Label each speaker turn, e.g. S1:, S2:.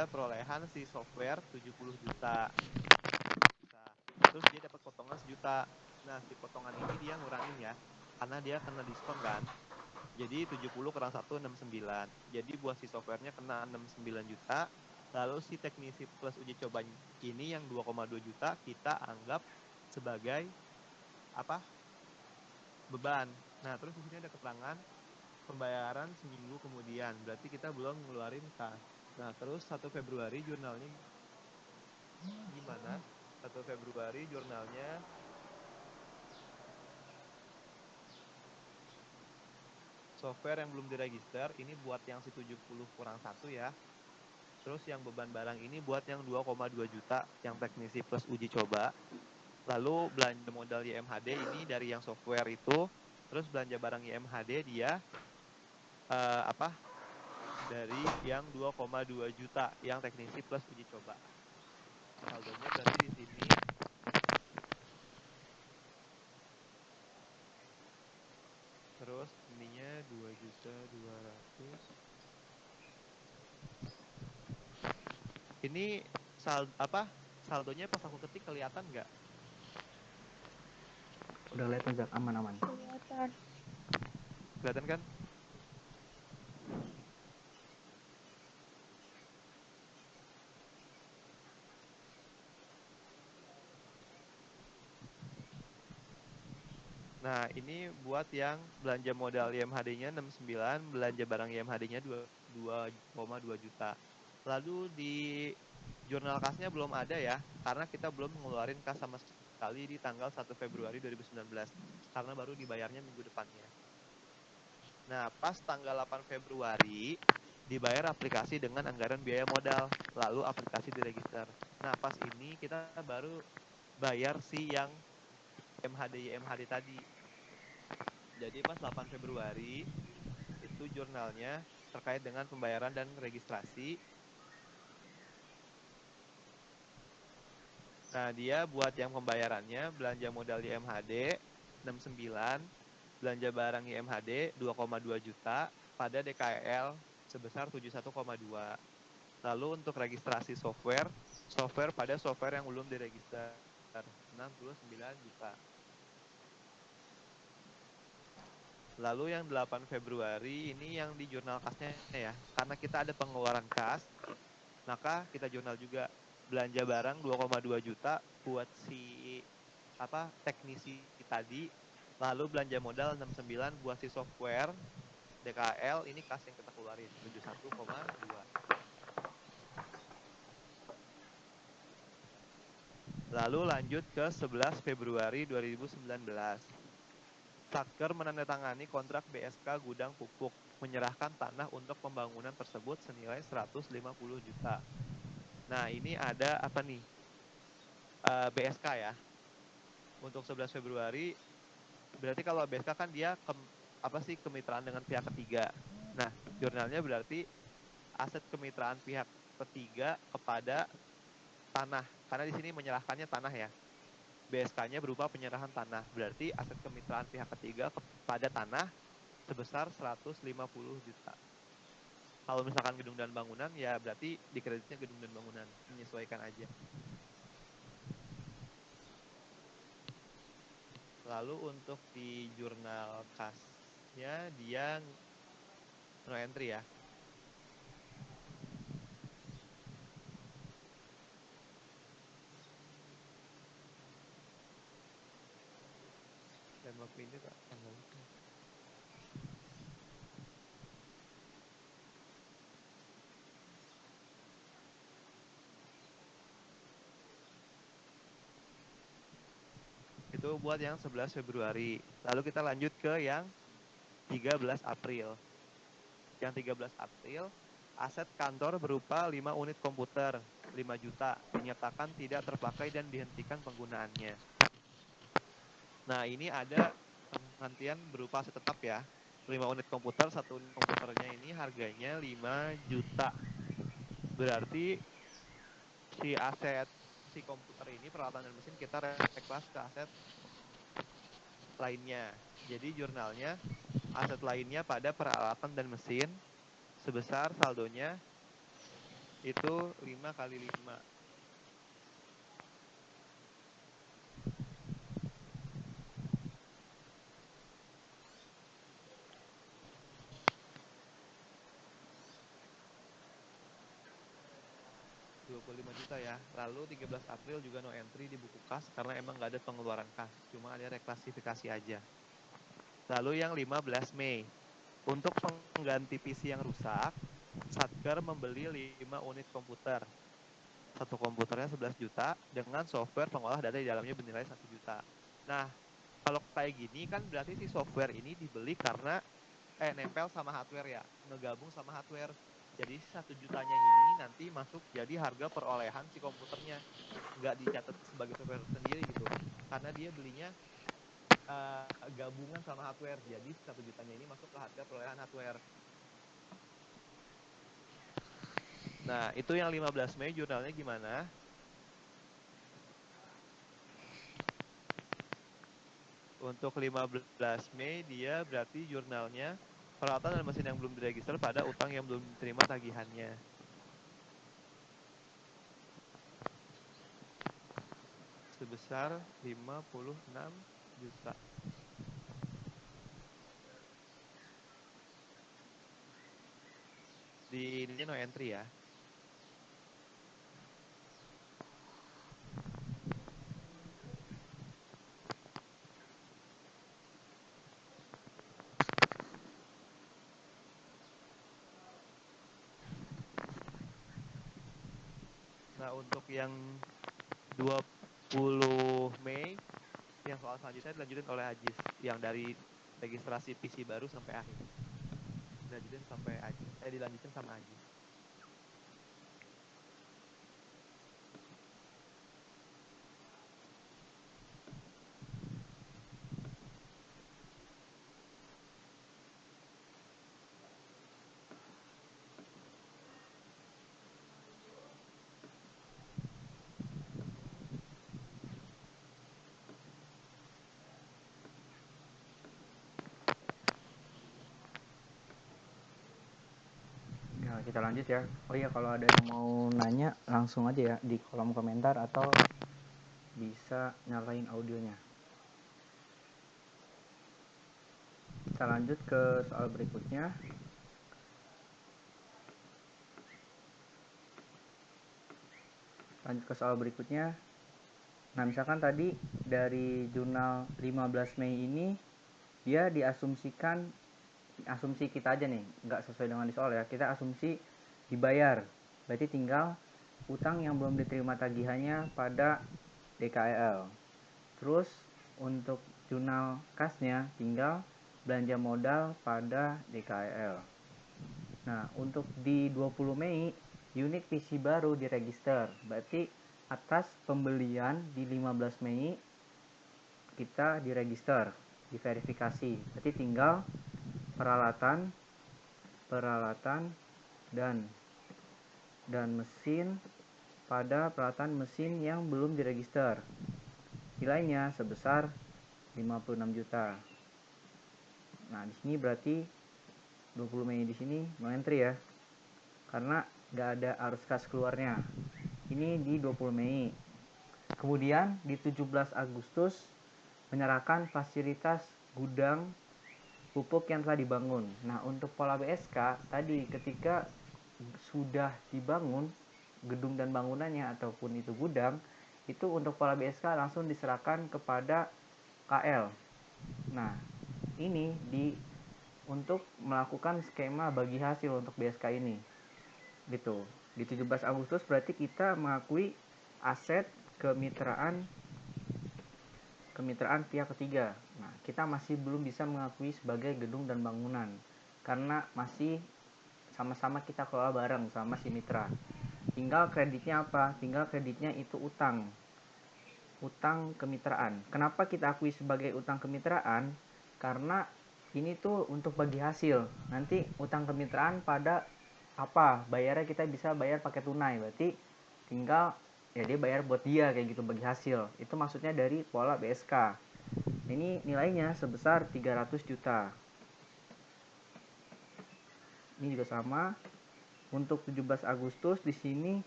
S1: perolehan si software 70 juta. Terus dia dapat potongan 1 juta. Nah, si potongan ini dia ngurangin ya, karena dia kena diskon kan. Jadi 70 kurang 1, 69. Jadi buat si softwarenya kena 69 juta. Lalu si teknisi plus uji coba ini yang 2,2 juta kita anggap sebagai apa? Beban. Nah, terus di sini ada keterangan pembayaran seminggu kemudian. Berarti kita belum ngeluarin kas. Nah, terus 1 Februari jurnalnya gimana? 1 Februari jurnalnya software yang belum diregister, ini buat yang si 70 kurang 1 ya. Terus yang beban barang ini buat yang 2,2 juta, yang teknisi plus uji coba. Lalu belanja modal YMHD ini dari yang software itu, terus belanja barang YMHD dia dari yang 2,2 juta, yang teknisi plus uji coba. Saldonya berarti di sini terus ininya 2.200.000. Ini saldonya pas aku ketik kelihatan nggak?
S2: Udah kelihatan Zak, aman-aman.
S3: Kelihatan.
S1: Kelihatan kan? Nah, ini buat yang belanja modal YMHD-nya 69, belanja barang YMHD-nya 2,2 juta. Lalu di jurnal kasnya belum ada ya, karena kita belum ngeluarin kas sama sekali di tanggal 1 Februari 2019, karena baru dibayarnya minggu depannya. Nah, pas tanggal 8 Februari, dibayar aplikasi dengan anggaran biaya modal, lalu aplikasi diregister. Nah, pas ini kita baru bayar si yang YMHD tadi. Jadi pas 8 Februari itu jurnalnya terkait dengan pembayaran dan registrasi. Nah, dia buat yang pembayarannya belanja modal YMHD 69, belanja barang YMHD 2,2 juta pada DKL sebesar 71,2. Lalu untuk registrasi software pada software yang belum diregister 69 juta. Lalu yang 8 Februari ini yang di jurnal kasnya ya. Karena kita ada pengeluaran kas, maka kita jurnal juga belanja barang 2,2 juta buat si teknisi tadi. Lalu belanja modal 69 buat si software DKL, ini kas yang kita keluarin 71,2. Lalu lanjut ke 11 Februari 2019. Satker menandatangani kontrak BSK Gudang Pupuk, menyerahkan tanah untuk pembangunan tersebut senilai 150 juta. Nah, ini ada apa nih? BSK ya. Untuk 11 Februari, berarti kalau BSK kan dia kemitraan dengan pihak ketiga. Nah, jurnalnya berarti aset kemitraan pihak ketiga kepada tanah. Karena di sini menyerahkannya tanah ya. BSK-nya berupa penyerahan tanah. Berarti aset kemitraan pihak ketiga kepada tanah sebesar 150 juta. Kalau misalkan gedung dan bangunan, ya berarti dikreditnya gedung dan bangunan. Menyesuaikan aja. Lalu untuk di jurnal kasnya, dia no entry ya. Dan waktu ini tanggal itu. Itu buat yang 11 Februari. Lalu kita lanjut ke yang 13 April. Yang 13 April, aset kantor berupa 5 unit komputer, 5 juta, dinyatakan tidak terpakai dan dihentikan penggunaannya. Nah, ini ada penghentian berupa aset tetap ya. 5 unit komputer, 1 unit komputernya ini harganya 5 juta. Berarti si komputer ini, peralatan dan mesin, kita reklas ke aset lainnya. Jadi jurnalnya aset lainnya pada peralatan dan mesin sebesar saldonya itu 5 kali 5. Rp25 juta ya. Lalu 13 April juga no entry di buku kas karena emang nggak ada pengeluaran kas, cuma ada reklasifikasi aja. Lalu yang 15 Mei, untuk pengganti PC yang rusak, Satker membeli 5 unit komputer. Satu komputernya 11 juta dengan software pengolah data di dalamnya bernilai 1 juta. Nah, kalau kayak gini kan berarti si software ini dibeli karena nempel sama hardware ya, ngegabung sama hardware. Jadi 1 jutanya ini nanti masuk jadi harga perolehan si komputernya, nggak dicatat sebagai software sendiri gitu, karena dia belinya gabungan sama hardware. Jadi 1 jutanya ini masuk ke harga perolehan hardware. Nah, itu yang 15 Mei jurnalnya gimana? Untuk 15 Mei dia berarti jurnalnya peralatan dan mesin yang belum diregister pada utang yang belum diterima tagihannya. Sebesar 56 juta. Di ini no entry ya. Nah, untuk yang 20 Mei, yang soal selanjutnya dilanjutin oleh Ajis, yang dari registrasi PC baru sampai akhir. Dilanjutin sama Ajis.
S2: Ya, kita lanjut ya. Oh iya, kalau ada yang mau nanya langsung aja ya di kolom komentar atau bisa nyalain audionya. Kita lanjut ke soal berikutnya. Nah, misalkan tadi dari jurnal 15 Mei ini dia diasumsikan, asumsi kita aja nih, nggak sesuai dengan di soal ya, kita asumsi dibayar. Berarti tinggal utang yang belum diterima tagihannya pada DKEL. Terus untuk jurnal kasnya tinggal belanja modal pada DKEL. Nah, untuk di 20 Mei unit PC baru diregister. Berarti atas pembelian di 15 Mei kita diregister, diverifikasi. Berarti tinggal peralatan dan mesin pada peralatan mesin yang belum diregister. Nilainya sebesar 56 juta. Nah, di sini berarti 20 Mei di sini no entry ya. Karena nggak ada arus kas keluarnya. Ini di 20 Mei. Kemudian di 17 Agustus menyerahkan fasilitas gudang pupuk yang telah dibangun. Nah, untuk pola BSK tadi ketika sudah dibangun gedung dan bangunannya ataupun itu gudang, itu untuk pola BSK langsung diserahkan kepada KL. Nah, ini untuk melakukan skema bagi hasil untuk BSK ini. Gitu. Di 17 Agustus berarti kita mengakui aset kemitraan pihak ketiga. Nah, kita masih belum bisa mengakui sebagai gedung dan bangunan karena masih sama-sama kita kelola bareng sama si mitra. Tinggal kreditnya apa? Tinggal kreditnya itu utang kemitraan. Kenapa kita akui sebagai utang kemitraan? Karena ini tuh untuk bagi hasil. Nanti utang kemitraan pada apa? Bayarnya kita bisa bayar pakai tunai. Berarti tinggal ya dia bayar buat dia kayak gitu bagi hasil. Itu maksudnya dari pola BSK. Ini nilainya sebesar 300 juta. Ini juga sama. Untuk 17 Agustus di sini